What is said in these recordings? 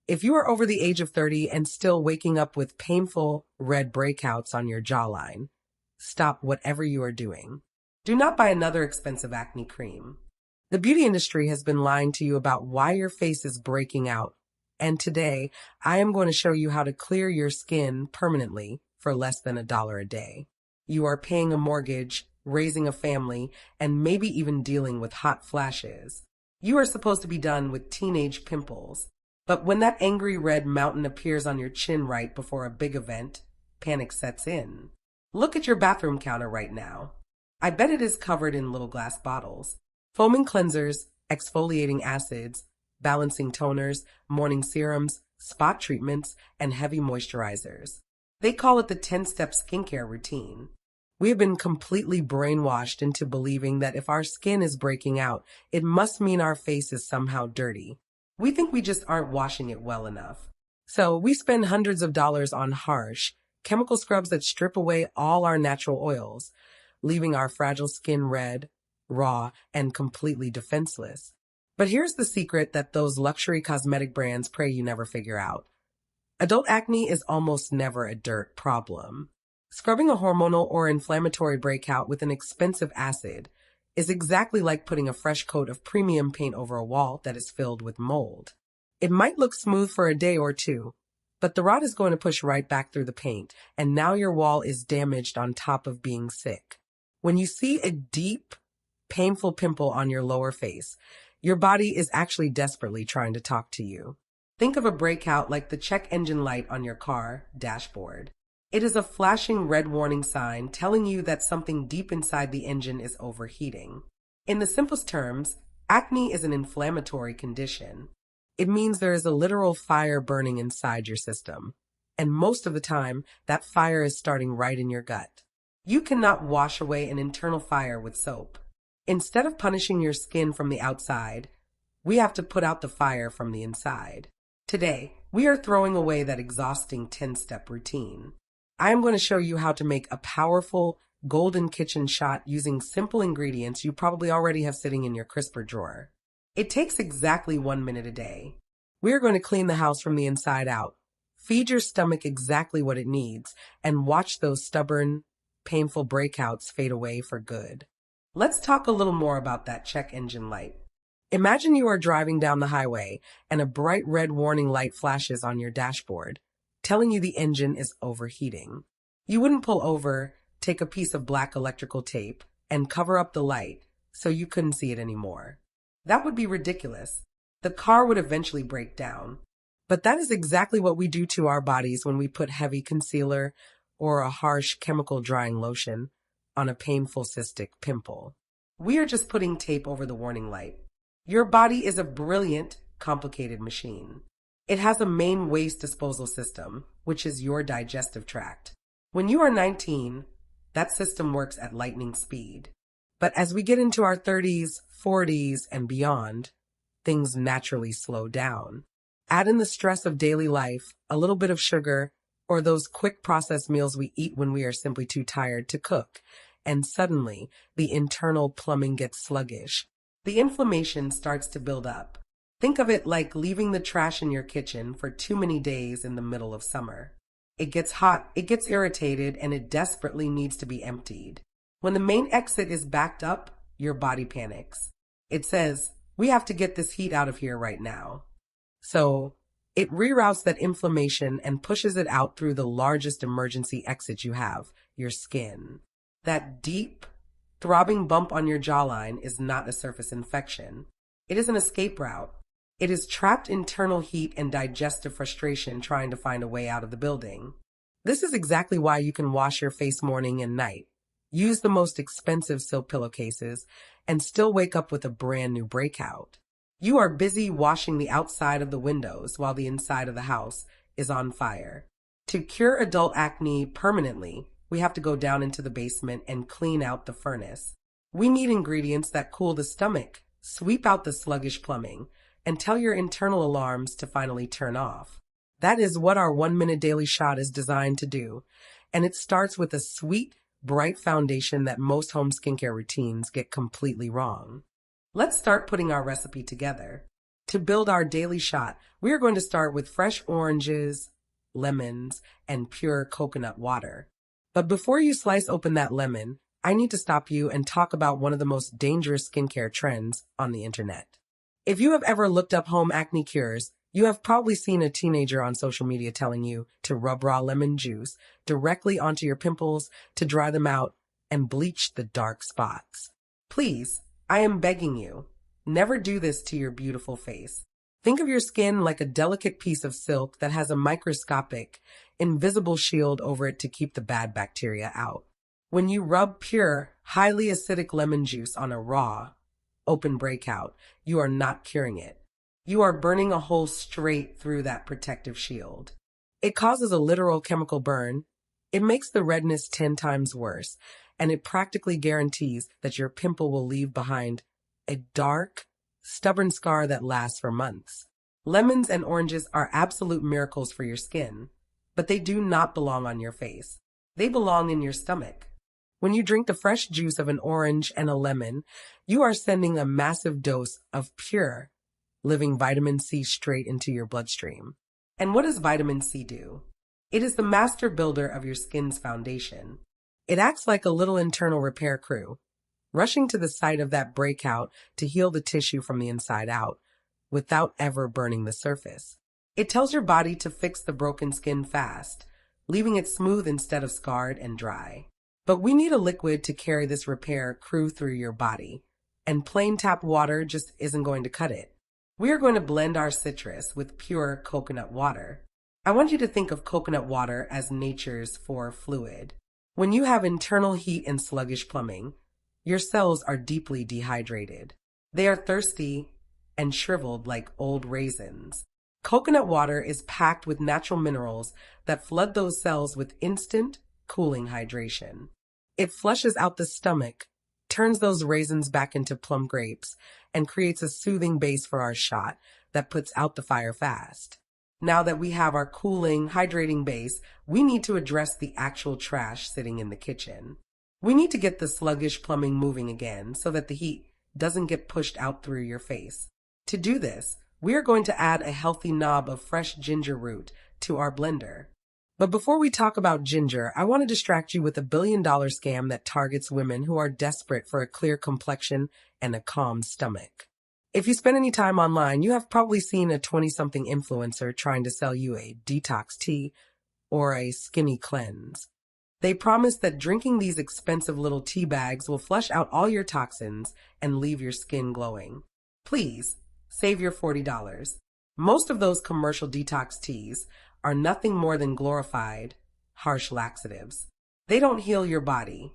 If you are over the age of 30 and still waking up with painful red breakouts on your jawline, stop whatever you are doing. Do not buy another expensive acne cream. The beauty industry has been lying to you about why your face is breaking out, and today I am going to show you how to clear your skin permanently for less than $1 a day. You are paying a mortgage, raising a family, and maybe even dealing with hot flashes. You are supposed to be done with teenage pimples. But when that angry red mountain appears on your chin right before a big event, panic sets in. Look at your bathroom counter right now. I bet it is covered in little glass bottles. Foaming cleansers, exfoliating acids, balancing toners, morning serums, spot treatments, and heavy moisturizers. They call it the 10-step skincare routine. We have been completely brainwashed into believing that if our skin is breaking out, it must mean our face is somehow dirty. We think we just aren't washing it well enough. So we spend hundreds of dollars on harsh, chemical scrubs that strip away all our natural oils, leaving our fragile skin red, raw, and completely defenseless. But here's the secret that those luxury cosmetic brands pray you never figure out. Adult acne is almost never a dirt problem. Scrubbing a hormonal or inflammatory breakout with an expensive acid is exactly like putting a fresh coat of premium paint over a wall that is filled with mold. It might look smooth for a day or two, but the rot is going to push right back through the paint, and now your wall is damaged on top of being sick. When you see a deep, painful pimple on your lower face, your body is actually desperately trying to talk to you. Think of a breakout like the check engine light on your car dashboard. It is a flashing red warning sign telling you that something deep inside the engine is overheating. In the simplest terms, acne is an inflammatory condition. It means there is a literal fire burning inside your system. And most of the time, that fire is starting right in your gut. You cannot wash away an internal fire with soap. Instead of punishing your skin from the outside, we have to put out the fire from the inside. Today, we are throwing away that exhausting 10-step routine. I am going to show you how to make a powerful golden kitchen shot using simple ingredients you probably already have sitting in your crisper drawer. It takes exactly 1 minute a day. We are going to clean the house from the inside out, feed your stomach exactly what it needs, and watch those stubborn, painful breakouts fade away for good. Let's talk a little more about that check engine light. Imagine you are driving down the highway and a bright red warning light flashes on your dashboard, telling you the engine is overheating. You wouldn't pull over, take a piece of black electrical tape, and cover up the light so you couldn't see it anymore. That would be ridiculous. The car would eventually break down. But that is exactly what we do to our bodies when we put heavy concealer or a harsh chemical drying lotion on a painful cystic pimple. We are just putting tape over the warning light. Your body is a brilliant, complicated machine. It has a main waste disposal system, which is your digestive tract. When you are 19, that system works at lightning speed. But as we get into our 30s, 40s, and beyond, things naturally slow down. Add in the stress of daily life, a little bit of sugar, or those quick processed meals we eat when we are simply too tired to cook, and suddenly the internal plumbing gets sluggish. The inflammation starts to build up. Think of it like leaving the trash in your kitchen for too many days in the middle of summer. It gets hot, it gets irritated, and it desperately needs to be emptied. When the main exit is backed up, your body panics. It says, we have to get this heat out of here right now. So it reroutes that inflammation and pushes it out through the largest emergency exit you have, your skin. That deep, throbbing bump on your jawline is not a surface infection. It is an escape route. It is trapped internal heat and digestive frustration trying to find a way out of the building. This is exactly why you can wash your face morning and night, use the most expensive silk pillowcases, and still wake up with a brand new breakout. You are busy washing the outside of the windows while the inside of the house is on fire. To cure adult acne permanently, we have to go down into the basement and clean out the furnace. We need ingredients that cool the stomach, sweep out the sluggish plumbing, and tell your internal alarms to finally turn off. That is what our 1 minute daily shot is designed to do, and it starts with a sweet, bright foundation that most home skincare routines get completely wrong. Let's start putting our recipe together. To build our daily shot, we are going to start with fresh oranges, lemons, and pure coconut water. But before you slice open that lemon, I need to stop you and talk about one of the most dangerous skincare trends on the internet. If you have ever looked up home acne cures, you have probably seen a teenager on social media telling you to rub raw lemon juice directly onto your pimples to dry them out and bleach the dark spots. Please, I am begging you, never do this to your beautiful face. Think of your skin like a delicate piece of silk that has a microscopic, invisible shield over it to keep the bad bacteria out. When you rub pure, highly acidic lemon juice on a raw, open breakout, you are not curing it. You are burning a hole straight through that protective shield. It causes a literal chemical burn. It makes the redness 10 times worse, and it practically guarantees that your pimple will leave behind a dark, stubborn scar that lasts for months. Lemons and oranges are absolute miracles for your skin, but they do not belong on your face. They belong in your stomach. When you drink the fresh juice of an orange and a lemon, you are sending a massive dose of pure, living vitamin C straight into your bloodstream. And what does vitamin C do? It is the master builder of your skin's foundation. It acts like a little internal repair crew, rushing to the site of that breakout to heal the tissue from the inside out, without ever burning the surface. It tells your body to fix the broken skin fast, leaving it smooth instead of scarred and dry. But we need a liquid to carry this repair crew through your body, and plain tap water just isn't going to cut it. We are going to blend our citrus with pure coconut water. I want you to think of coconut water as nature's fluid. When you have internal heat and sluggish plumbing, your cells are deeply dehydrated. They are thirsty and shriveled like old raisins. Coconut water is packed with natural minerals that flood those cells with instant, cooling hydration. It flushes out the stomach, turns those raisins back into plum grapes, and creates a soothing base for our shot that puts out the fire fast. Now that we have our cooling, hydrating base, we need to address the actual trash sitting in the kitchen. We need to get the sluggish plumbing moving again so that the heat doesn't get pushed out through your face. To do this, we are going to add a healthy knob of fresh ginger root to our blender. But before we talk about ginger, I want to distract you with a $1 billion scam that targets women who are desperate for a clear complexion and a calm stomach. If you spend any time online, you have probably seen a 20-something influencer trying to sell you a detox tea or a skinny cleanse. They promise that drinking these expensive little tea bags will flush out all your toxins and leave your skin glowing. Please, save your $40. Most of those commercial detox teas are nothing more than glorified, harsh laxatives. They don't heal your body.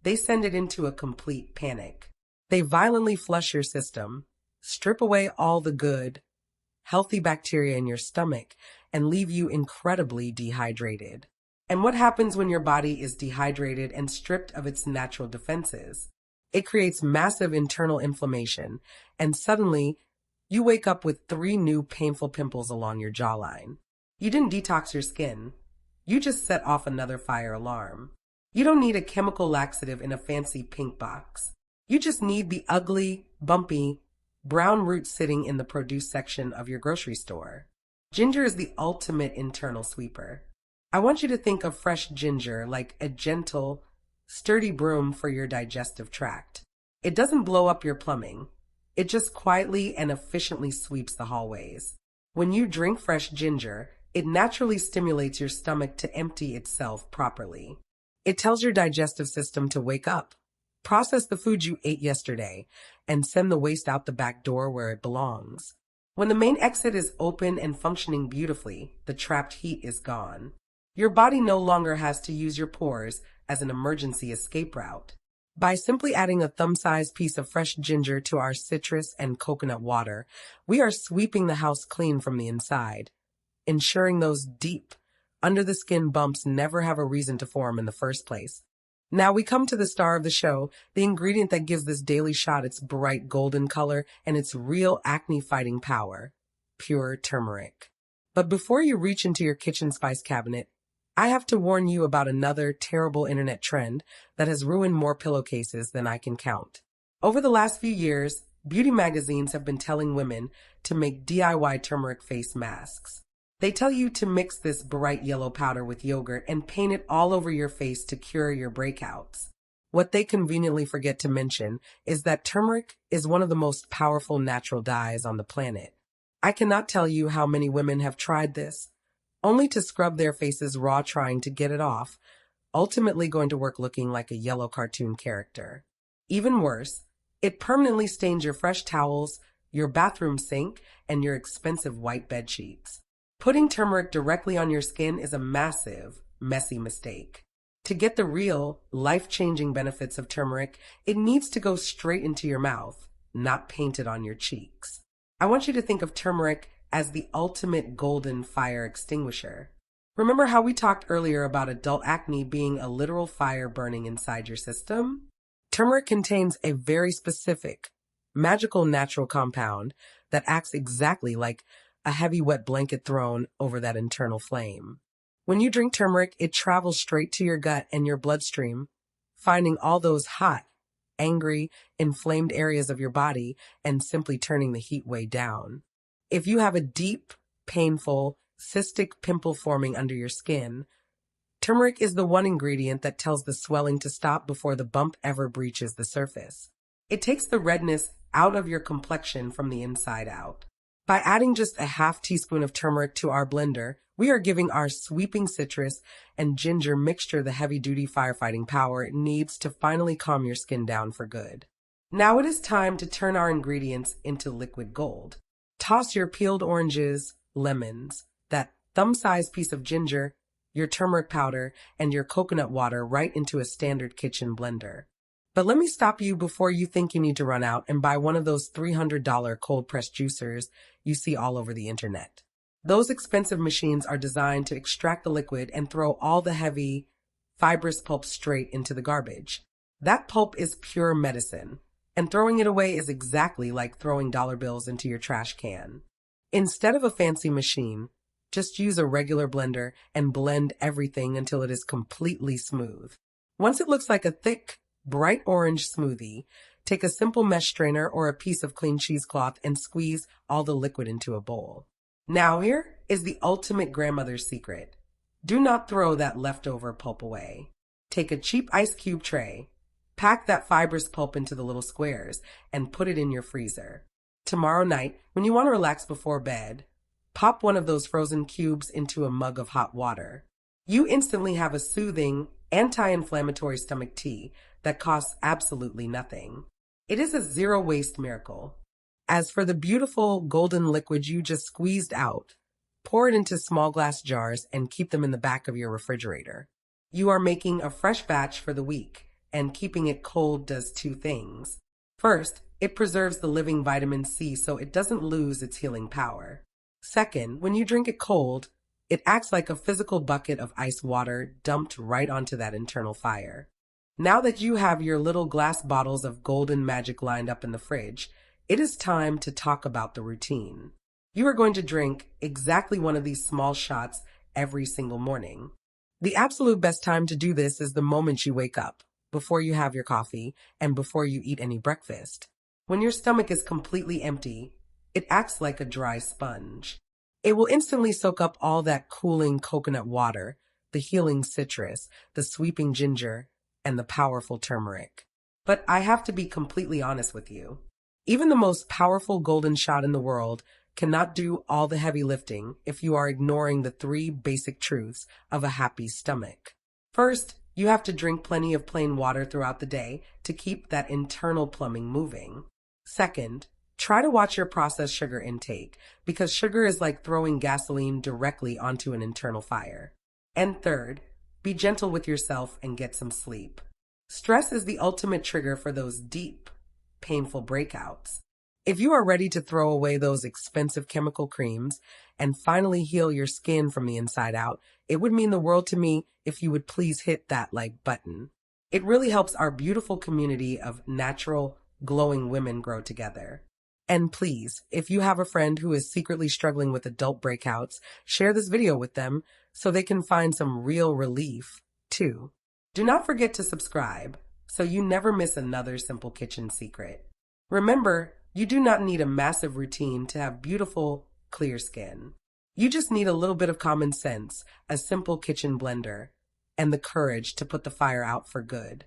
They send it into a complete panic. They violently flush your system, strip away all the good, healthy bacteria in your stomach, and leave you incredibly dehydrated. And what happens when your body is dehydrated and stripped of its natural defenses? It creates massive internal inflammation, and suddenly, you wake up with 3 new painful pimples along your jawline. You didn't detox your skin. You just set off another fire alarm. You don't need a chemical laxative in a fancy pink box. You just need the ugly, bumpy, brown root sitting in the produce section of your grocery store. Ginger is the ultimate internal sweeper. I want you to think of fresh ginger like a gentle, sturdy broom for your digestive tract. It doesn't blow up your plumbing. It just quietly and efficiently sweeps the hallways. When you drink fresh ginger, it naturally stimulates your stomach to empty itself properly. It tells your digestive system to wake up, process the food you ate yesterday, and send the waste out the back door where it belongs. When the main exit is open and functioning beautifully, the trapped heat is gone. Your body no longer has to use your pores as an emergency escape route. By simply adding a thumb-sized piece of fresh ginger to our citrus and coconut water, we are sweeping the house clean from the inside, ensuring those deep, under-the-skin bumps never have a reason to form in the first place. Now we come to the star of the show, the ingredient that gives this daily shot its bright golden color and its real acne-fighting power, pure turmeric. But before you reach into your kitchen spice cabinet, I have to warn you about another terrible internet trend that has ruined more pillowcases than I can count. Over the last few years, Beauty magazines have been telling women to make DIY turmeric face masks. They tell you to mix this bright yellow powder with yogurt and paint it all over your face to cure your breakouts. What they conveniently forget to mention is that turmeric is one of the most powerful natural dyes on the planet. I cannot tell you how many women have tried this, only to scrub their faces raw trying to get it off, ultimately going to work looking like a yellow cartoon character. Even worse, it permanently stains your fresh towels, your bathroom sink, and your expensive white bed sheets. Putting turmeric directly on your skin is a massive, messy mistake. To get the real, life-changing benefits of turmeric, it needs to go straight into your mouth, not painted on your cheeks. I want you to think of turmeric as the ultimate golden fire extinguisher. Remember how we talked earlier about adult acne being a literal fire burning inside your system? Turmeric contains a very specific, magical natural compound that acts exactly like a heavy wet blanket thrown over that internal flame. When you drink turmeric, it travels straight to your gut and your bloodstream, finding all those hot, angry, inflamed areas of your body and simply turning the heat way down. If you have a deep, painful, cystic pimple forming under your skin, turmeric is the one ingredient that tells the swelling to stop before the bump ever breaches the surface. It takes the redness out of your complexion from the inside out. By adding just a half teaspoon of turmeric to our blender, we are giving our sweeping citrus and ginger mixture the heavy-duty firefighting power it needs to finally calm your skin down for good. Now it is time to turn our ingredients into liquid gold. Toss your peeled oranges, lemons, that thumb-sized piece of ginger, your turmeric powder, and your coconut water right into a standard kitchen blender. But let me stop you before you think you need to run out and buy one of those $300 cold-pressed juicers you see all over the internet. Those expensive machines are designed to extract the liquid and throw all the heavy, fibrous pulp straight into the garbage. That pulp is pure medicine, and throwing it away is exactly like throwing dollar bills into your trash can. Instead of a fancy machine, just use a regular blender and blend everything until it is completely smooth. Once it looks like a thick, bright orange smoothie, take a simple mesh strainer or a piece of clean cheesecloth and squeeze all the liquid into a bowl. Now here is the ultimate grandmother's secret. Do not throw that leftover pulp away. Take a cheap ice cube tray, pack that fibrous pulp into the little squares, and put it in your freezer. Tomorrow night, when you want to relax before bed, pop one of those frozen cubes into a mug of hot water. You instantly have a soothing, anti-inflammatory stomach tea that costs absolutely nothing. It is a zero-waste miracle. As for the beautiful golden liquid you just squeezed out, pour it into small glass jars and keep them in the back of your refrigerator. You are making a fresh batch for the week, and keeping it cold does two things. First, it preserves the living vitamin C so it doesn't lose its healing power. Second, when you drink it cold, it acts like a physical bucket of ice water dumped right onto that internal fire. Now that you have your little glass bottles of golden magic lined up in the fridge, it is time to talk about the routine. You are going to drink exactly one of these small shots every single morning. The absolute best time to do this is the moment you wake up, before you have your coffee, and before you eat any breakfast. When your stomach is completely empty, it acts like a dry sponge. It will instantly soak up all that cooling coconut water, the healing citrus, the sweeping ginger, and the powerful turmeric. But I have to be completely honest with you. Even the most powerful golden shot in the world cannot do all the heavy lifting if you are ignoring the three basic truths of a happy stomach. First, you have to drink plenty of plain water throughout the day to keep that internal plumbing moving. Second, try to watch your processed sugar intake, because sugar is like throwing gasoline directly onto an internal fire. And third, be gentle with yourself and get some sleep. Stress is the ultimate trigger for those deep, painful breakouts. If you are ready to throw away those expensive chemical creams and finally heal your skin from the inside out, it would mean the world to me if you would please hit that like button. It really helps our beautiful community of natural, glowing women grow together. And please, if you have a friend who is secretly struggling with adult breakouts, share this video with them so they can find some real relief, too. Do not forget to subscribe so you never miss another simple kitchen secret. Remember, You do not need a massive routine to have beautiful, clear skin. You just need a little bit of common sense, a simple kitchen blender, and the courage to put the fire out for good.